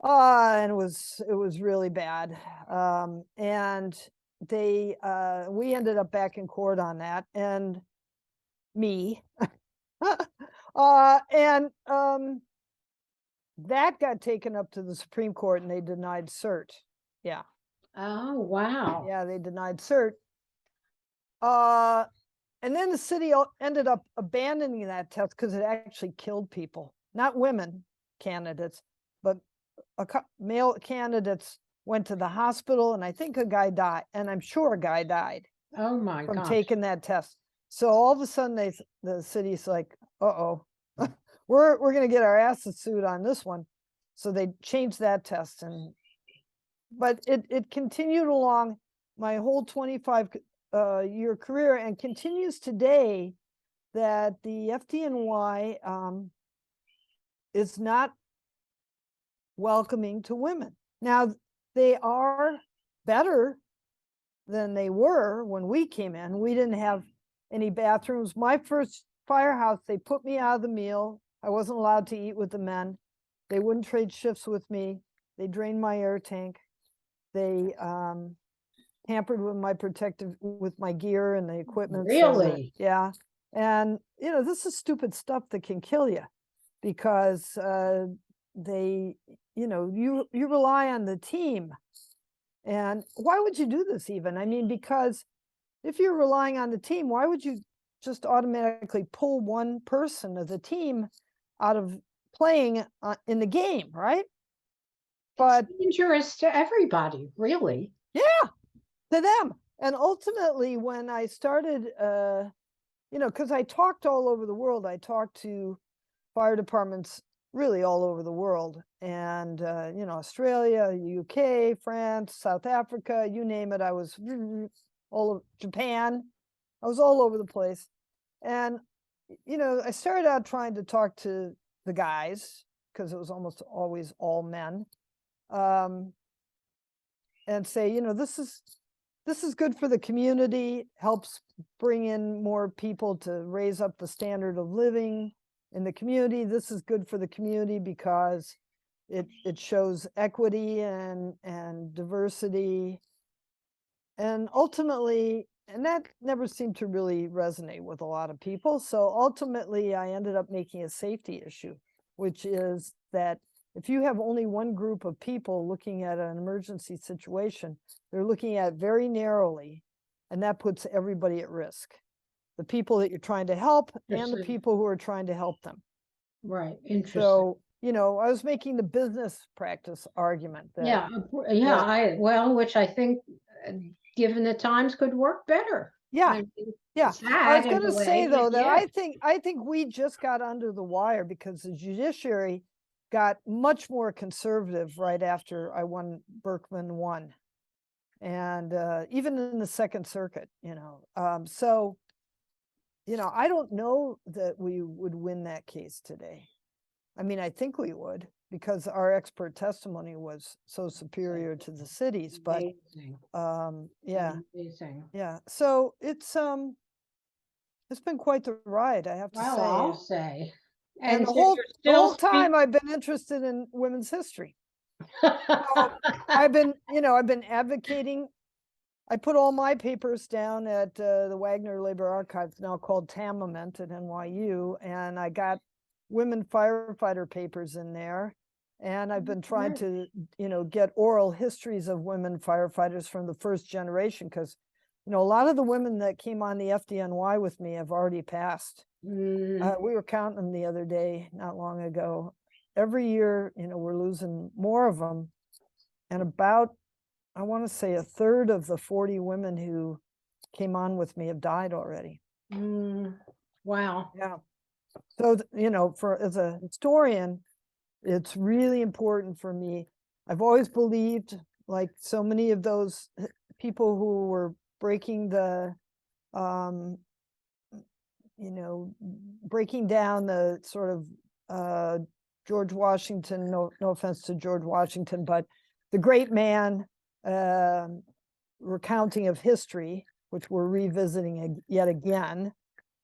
And it was really bad. And we ended up back in court on that, and me And that got taken up to the Supreme Court and they denied cert. Yeah. Oh, wow. Yeah, they denied cert. And then the city ended up abandoning that test because it actually killed people, not women candidates, but male candidates went to the hospital, and I think a guy died, and I'm sure a guy died Oh my from gosh. taking that test. So all of a sudden, the city's like, uh-oh, we're going to get our asses sued on this one. So they changed that test, but it continued along my whole 25 year career and continues today, that the FDNY is not welcoming to women. Now, they are better than they were when we came in. We didn't have any bathrooms. My first firehouse, they put me out of the meal. I wasn't allowed to eat with the men. They wouldn't trade shifts with me. They drained my air tank. They tampered with my gear and the equipment. Really? Yeah. And, this is stupid stuff that can kill you, because they, you rely on the team. And why would you do this even? I mean, because if you're relying on the team, why would you just automatically pull one person of the team out of playing in the game, right? But it's dangerous to everybody, really. Yeah, to them. And ultimately, when I started, because I talked all over the world, I talked to fire departments really all over the world, and Australia, UK, France, South Africa, you name it. I was all of Japan. I was all over the place. And I started out trying to talk to the guys, because it was almost always all men, and say, this is good for the community, helps bring in more people to raise up the standard of living in the community. This is good for the community because it shows equity and diversity. And ultimately, and that never seemed to really resonate with a lot of people. So ultimately, I ended up making a safety issue, which is that if you have only one group of people looking at an emergency situation, they're looking at it very narrowly, and that puts everybody at risk. The people that you're trying to help and the people who are trying to help them. Right. Interesting. So, I was making the business practice argument that, yeah, which I think, given the times, could work better. yeah. Yeah, I was going to say though that I think we just got under the wire because the judiciary got much more conservative right after Berkman won, and even in the Second Circuit, so I don't know that we would win that case today. I mean, I think we would, because our expert testimony was so superior to the city's, but yeah. Amazing. Yeah, so it's been quite the ride, I have to say. I'll say. And the so whole time I've been interested in women's history. So I've been advocating. I put all my papers down at the Wagner Labor Archive, now called Tamament at NYU, and I got women firefighter papers in there. And I've been trying to, get oral histories of women firefighters from the first generation, because a lot of the women that came on the FDNY with me have already passed. We were counting them the other day, not long ago. Every year, we're losing more of them. And about, I want to say, a third of the 40 women who came on with me have died already. Wow. Yeah. So, as a historian, it's really important for me. I've always believed, like so many of those people who were breaking the, breaking down the sort of George Washington, no offense to George Washington, but the great man recounting of history, which we're revisiting yet again,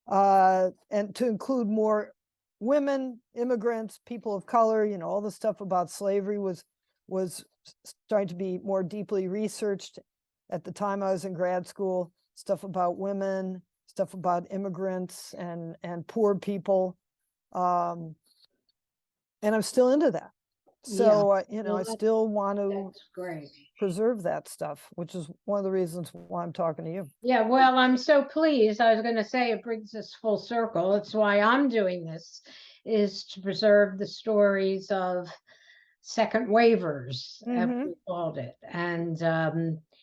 and to include more women, immigrants, people of color, all the stuff about slavery was starting to be more deeply researched. At the time I was in grad school, stuff about women, stuff about immigrants and poor people. And I'm still into that. So, you know, Well, I still want to that's great. preserve that stuff, which is one of the reasons why I'm talking to you. Yeah, well, I'm so pleased. I was going to say it brings us full circle. It's why I'm doing this, is to preserve the stories of second waivers, as Mhm. we called it. And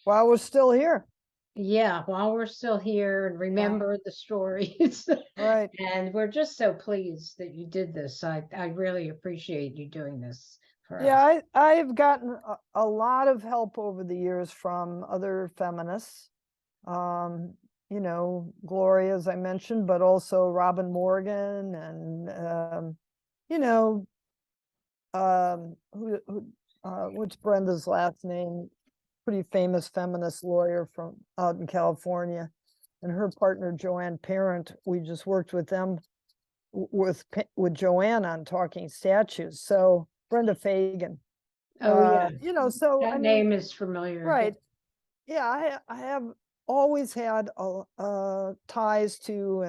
While we're still here. yeah, while we're still here and remember the stories. Right. And we're just so pleased that you did this. I really appreciate you doing this for us. Yeah, I've gotten a lot of help over the years from other feminists. You know, Gloria, as I mentioned, but also Robin Morgan and you know, what's Brenda's last name? Pretty famous feminist lawyer from out in California, and her partner Joanne Parent. We just worked with them with Joanne on talking statues. So Brenda Fagan. Oh, yeah. You know, so I That mean, name is familiar. right. Yeah, I have always had ties to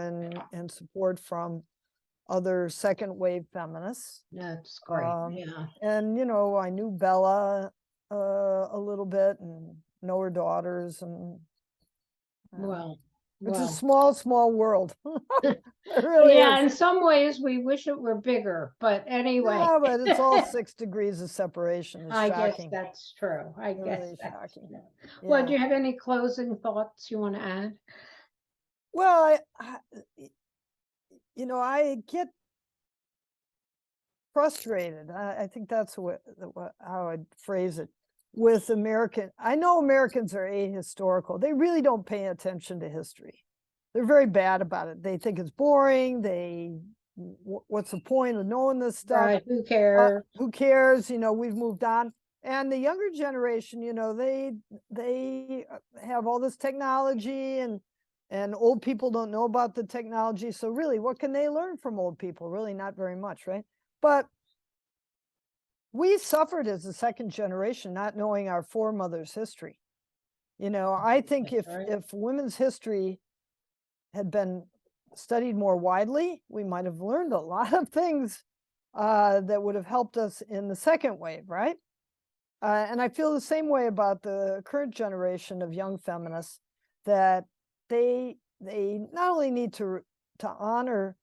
and support from other second wave feminists. That's great. Yeah. And you know, I knew Bella a little bit and know her daughters, and Well, it's a well. small world. It really Yeah, is. in some ways we wish it were bigger, but anyway. No, but it's all 6 degrees of separation. It's I guess shocking. that's true. I guess Really that's shocking. true. Well, do Yeah. you have any closing thoughts you want to add? Well, you know, I get frustrated. I think that's how I'd phrase it with American. I know Americans are ahistorical. They really don't pay attention to history. They're very bad about it. They think it's boring. What's the point of knowing this stuff? Right, who cares? Who cares? You know, we've moved on. And the younger generation, you know, they have all this technology, and old people don't know about the technology. So really, what can they learn from old people? Really, not very much, right? But we suffered as a second generation, not knowing our foremothers' history. You know, I think That's right. if women's history had been studied more widely, we might have learned a lot of things that would have helped us in the second wave, right? And I feel the same way about the current generation of young feminists, that they not only need to honor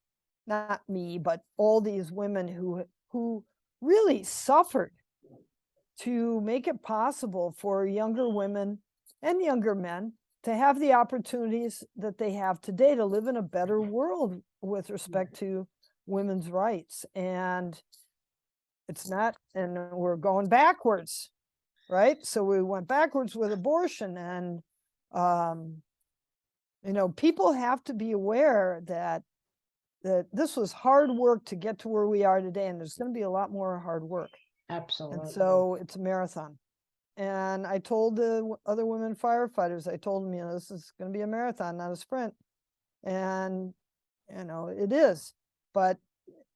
not me, but all these women who really suffered to make it possible for younger women and younger men to have the opportunities that they have today to live in a better world with respect to women's rights. And it's not, and we're going backwards, right? So we went backwards with abortion, and you know, people have to be aware that this was hard work to get to where we are today, and there's going to be a lot more hard work. Absolutely. And so it's a marathon. And I told the other women firefighters, I told them, you know, this is going to be a marathon, not a sprint. And, you know, it is, but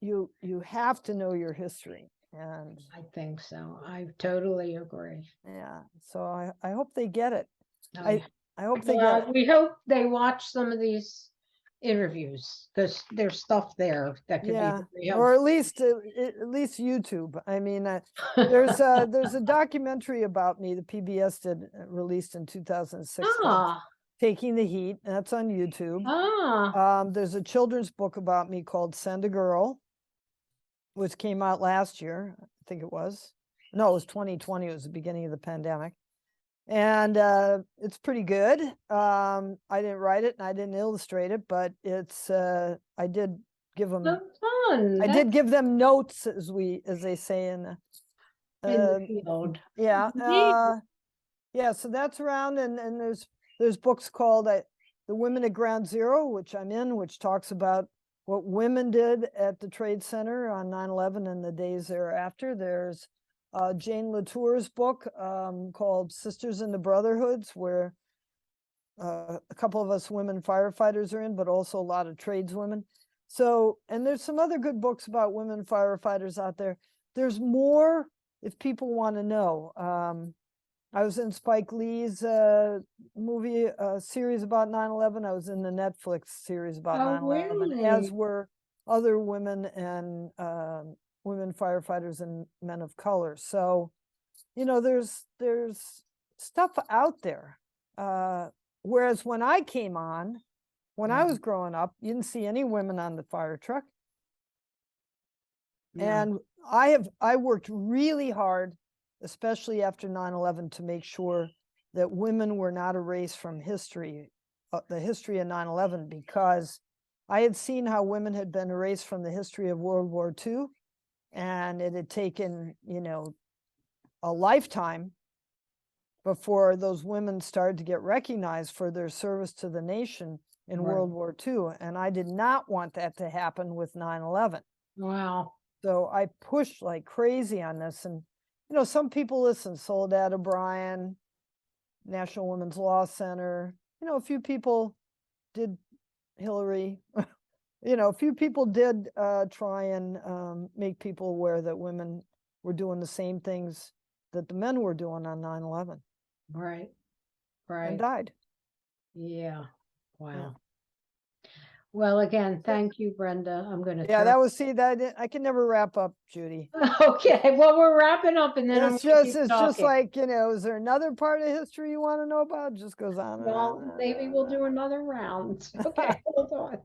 you have to know your history. And I think so. I totally agree. yeah, so I hope they get it. I I hope they get it. we hope they watch some of these interviews, because there's stuff there that could Yeah, be or very at least YouTube. I mean, there's a documentary about me the PBS did released in 2006 called Ah, Taking the Heat. That's on YouTube. There's a children's book about me called Send a Girl, which came out last year. I think it was. No, it was 2020. It was the beginning of the pandemic. And it's pretty good. I didn't write it and I didn't illustrate it, but it's I did give them that's fun. I did give them notes, as they say in In the field. yeah. Neat. Yeah, so that's around, and there's books called The Women at Ground Zero, which I'm in, which talks about what women did at the Trade Center on 9/11 and the days thereafter. There's Jane Latour's book called Sisters in the Brotherhoods, where a couple of us women firefighters are in, but also a lot of tradeswomen. So, and there's some other good books about women firefighters out there. There's more if people want to know. I was in Spike Lee's movie series about 9/11. I was in the Netflix series about Oh, 9/11, really? as were other women and women firefighters and men of color. So, there's stuff out there. Whereas when I came on, when I was growing up, you didn't see any women on the fire truck. Yeah. And I worked really hard, especially after 9/11, to make sure that women were not erased from history, the history of 9/11, because I had seen how women had been erased from the history of World War II, and it had taken, a lifetime before those women started to get recognized for their service to the nation in Right. World War II. And I did not want that to happen with 9/11. Wow. So I pushed like crazy on this. And, some people listen, Soledad O'Brien, National Women's Law Center, a few people did, Hillary, a few people did try and make people aware that women were doing the same things that the men were doing on 9/11 Right. and Right. died. Yeah. Wow. Yeah. Well, again, thank you, Brenda. I'm going to Yeah, turn. that was, see, that I can never wrap up, Judy. Okay. Well, we're wrapping up and then I'm It's going to just, keep it's just talking. like, is there another part of history you want to know about? It just goes on and on Well, and maybe on we'll and do on. another round. Okay. Hold on.